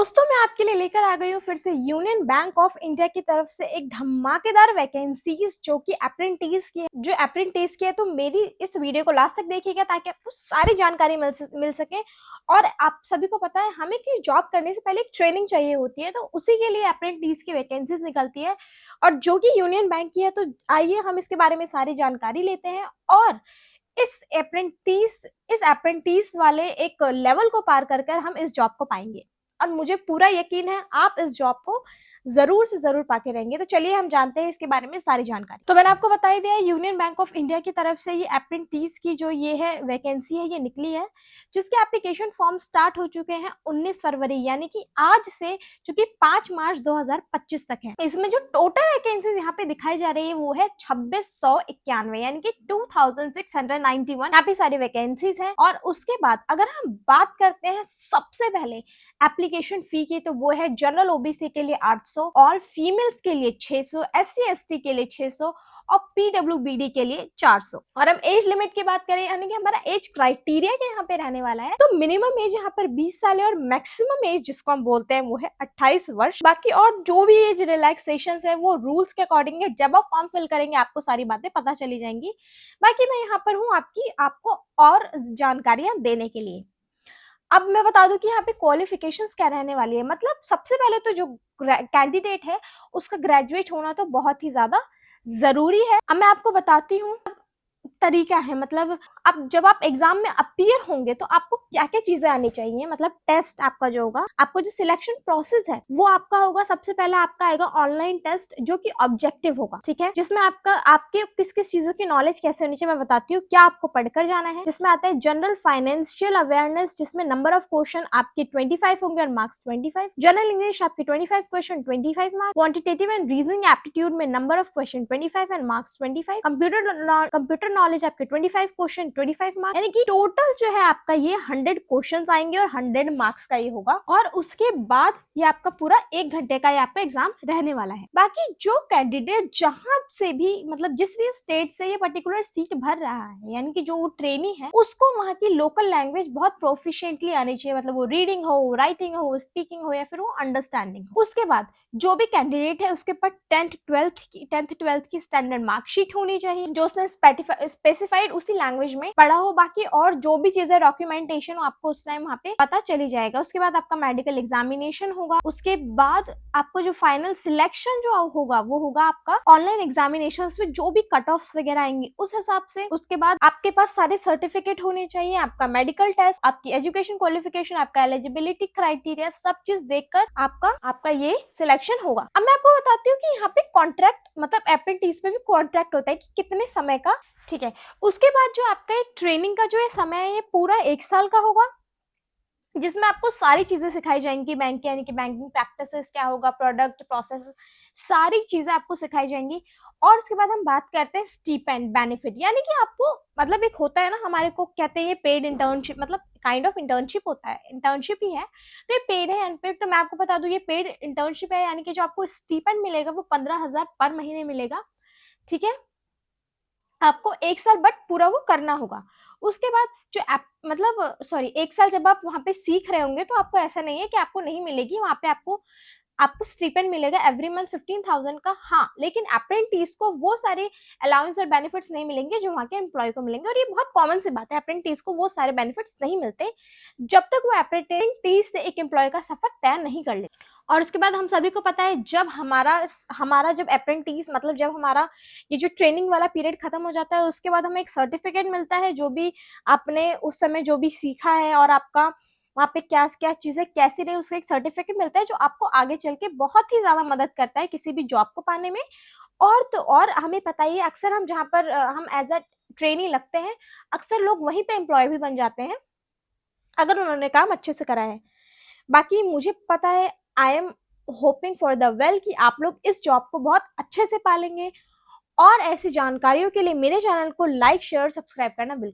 दोस्तों मैं आपके लिए लेकर आ गई हूँ फिर से यूनियन बैंक ऑफ इंडिया की तरफ से एक धमाकेदार वैकेंसीज जो कि अप्रेंटिस की है। तो मेरी इस वीडियो को लास्ट तक देखिएगा ताकि आपको सारी जानकारी मिल सके। और आप सभी को पता है हमें कि जॉब करने से पहले एक ट्रेनिंग चाहिए होती है, तो उसी के लिए अप्रेंटिस की वैकेंसीज निकलती है और जो कि यूनियन बैंक की है। तो आइए हम इसके बारे में सारी जानकारी लेते हैं और इस अप्रेंटिस वाले एक लेवल को पार कर कर हम इस जॉब को पाएंगे और मुझे पूरा यकीन है आप इस जॉब को जरूर से जरूर पाके रहेंगे। तो चलिए हम जानते हैं इसके बारे में सारी जानकारी। तो मैंने आपको बता ही दिया है यूनियन बैंक ऑफ इंडिया की तरफ से ये अप्रेंटिस की जो ये है वैकेंसी है ये निकली है, जिसके एप्लीकेशन फॉर्म स्टार्ट हो चुके हैं 19 फरवरी यानी कि आज से, जो कि 5 मार्च 2025 तक है। इसमें जो टोटल वैकेंसीज यहाँ पे दिखाई जा रही है वो है 2691 यानी कि 2691 यहाँ पे सारी वैकेंसीज है। और उसके बाद अगर हम बात करते हैं सबसे पहले एप्लीकेशन फी की, तो वो है जनरल ओबीसी के लिए 800 और फीमेल्स के लिए 600, SC ST के लिए 600 और PWBD के लिए 400। और हम एज लिमिट की बात करें यानी कि हमारा एज क्राइटेरिया के यहाँ पे रहने वाला है, तो मिनिमम एज यहाँ पर 20 साल है और मैक्सिमम एज जिसको हम बोलते हैं वो है 28 वर्ष। बाकी और जो भी एज रिलैक्सेशन है वो रूल्स के अकॉर्डिंग है, जब आप फॉर्म फिल करेंगे आपको सारी बातें पता चली जाएंगी। बाकी मैं यहाँ पर हूँ आपको और जानकारियां देने के लिए। अब मैं बता दूं कि यहाँ पे क्वालिफिकेशंस क्या रहने वाली है। मतलब सबसे पहले तो जो कैंडिडेट है उसका ग्रेजुएट होना तो बहुत ही ज्यादा जरूरी है। अब मैं आपको बताती हूँ तरीका है। मतलब अब जब आप एग्जाम में अपीयर होंगे तो आपको क्या क्या चीजें आनी चाहिए। मतलब टेस्ट आपका जो होगा, आपको जो सिलेक्शन प्रोसेस है वो आपका होगा, सबसे पहले आपका आएगा ऑनलाइन टेस्ट जो कि ऑब्जेक्टिव होगा, ठीक है, जिसमें आपके किस किस चीजों की नॉलेज कैसे होनी चाहिए मैं बताती हूँ। क्या आपको पढ़कर जाना है, जिसमें आता है जनरल फाइनेंशियल अवेयरनेस, जिसमें नंबर ऑफ क्वेश्चन आपके 25 होंगे और मार्क्स 25। जनरल इंग्लिश आपके 25 question 25 marks. Quantitative and reasoning aptitude में number of question 25 and marks 25। Computer knowledge आपके 25 क्वेश्चन 25 मार्क्स, यानी कि टोटल जो है आपका ये 100 क्वेश्चंस आएंगे और 100 मार्क्स का ये होगा। और उसके बाद ये आपका पूरा 1 घंटे का ये आपका एग्जाम रहने वाला है। बाकी जो कैंडिडेट जहां से भी मतलब जिस भी स्टेट से ये पर्टिकुलर सीट भर रहा है, यानी कि जो ट्रेनी है उसको वहां की लोकल लैंग्वेज बहुत प्रोफिशिएंटली आनी चाहिए। मतलब वो रीडिंग हो, राइटिंग हो, स्पीकिंग हो या फिर वो अंडरस्टैंडिंग हो। उसके बाद जो भी कैंडिडेट है उसके पास 10th 12th की स्टैंडर्ड मार्कशीट होनी चाहिए जो उसने स्पेसिफाइड उसी लैंग्वेज में पढ़ा हो। बाकी और जो भी चीजें डॉक्यूमेंटेशन हो आपको उस टाइम वहाँ पे पता चली जाएगा। उसके बाद आपका मेडिकल एग्जामिनेशन होगा। उसके बाद आपको जो फाइनल सिलेक्शन जो होगा वो होगा आपका ऑनलाइन एग्जामिनेशन में जो भी कट ऑफ वगैरह आएंगे उस हिसाब से। उसके बाद आपके पास सारे सर्टिफिकेट होने चाहिए, आपका मेडिकल टेस्ट, आपकी एजुकेशन क्वालिफिकेशन, आपका एलिजिबिलिटी क्राइटेरिया, सब चीज देखकर आपका ये सिलेक्शन होगा। अब मैं आपको बताती हूँ कि यहाँ पे कॉन्ट्रैक्ट मतलब अप्रेंटिस में भी कॉन्ट्रैक्ट होता है कि कितने समय का, ठीक है। उसके बाद जो आपका ये ट्रेनिंग का जो ये समय है ये पूरा 1 साल का होगा, जिसमें आपको सारी चीजें सिखाई जाएंगी। बैंक यानी कि बैंकिंग प्रैक्टिसेस क्या होगा, प्रोडक्ट प्रोसेस, सारी चीजें आपको सिखाई जाएंगी। और उसके बाद हम बात करते हैं स्टीपेंड बेनिफिट, यानी कि आपको मतलब एक होता है ना, हमारे को कहते हैं ये पेड इंटर्नशिप, मतलब काइंड ऑफ इंटर्नशिप होता है, इंटर्नशिप ही है, तो ये पेड है अनपेड। तो मैं आपको बता दूं ये पेड इंटर्नशिप है, यानी कि जो आपको स्टीपेंड मिलेगा वो 15,000 पर महीने मिलेगा, ठीक है। आपको 1 साल बट पूरा वो करना होगा। उसके बाद जो मतलब सॉरी 1 साल जब आप वहां पे सीख रहे होंगे तो आपको ऐसा नहीं है कि आपको नहीं मिलेगी, वहां पे आपको स्टिपेंड मिलेगा एवरी मंथ 15,000 का। हाँ, लेकिन अप्रेंटिस को वो सारे अलाउंस और बेनिफिट्स नहीं मिलेंगे जो वहां के एम्प्लॉय को मिलेंगे। और ये बहुत कॉमन सी बात है, अप्रेंटिस को वो सारे बेनिफिट्स नहीं मिलते जब तक वो अप्रेंटिस से एक एम्प्लॉय का सफर तय नहीं कर ले। और उसके बाद हम सभी को पता है जब हमारा जब अप्रेंटिस मतलब जब हमारा ये जो ट्रेनिंग वाला पीरियड खत्म हो जाता है उसके बाद हमें एक सर्टिफिकेट मिलता है जो भी आपने उस समय जो भी सीखा है और आपका वहाँ पे क्या क्या चीजें कैसी रही उसका एक सर्टिफिकेट मिलता है जो आपको आगे चल के बहुत ही ज्यादा मदद करता है किसी भी जॉब को पाने में। और तो और हमें पता ही है अक्सर हम जहाँ पर हम एज अ ट्रेनी लगते हैं अक्सर लोग वहीं पे एम्प्लॉय भी बन जाते हैं अगर उन्होंने काम अच्छे से करा है। बाकी मुझे पता है I am hoping for the well कि आप लोग इस जॉब को बहुत अच्छे से पालेंगे। और ऐसी जानकारियों के लिए मेरे चैनल को लाइक शेयर सब्सक्राइब करना बिल्कुल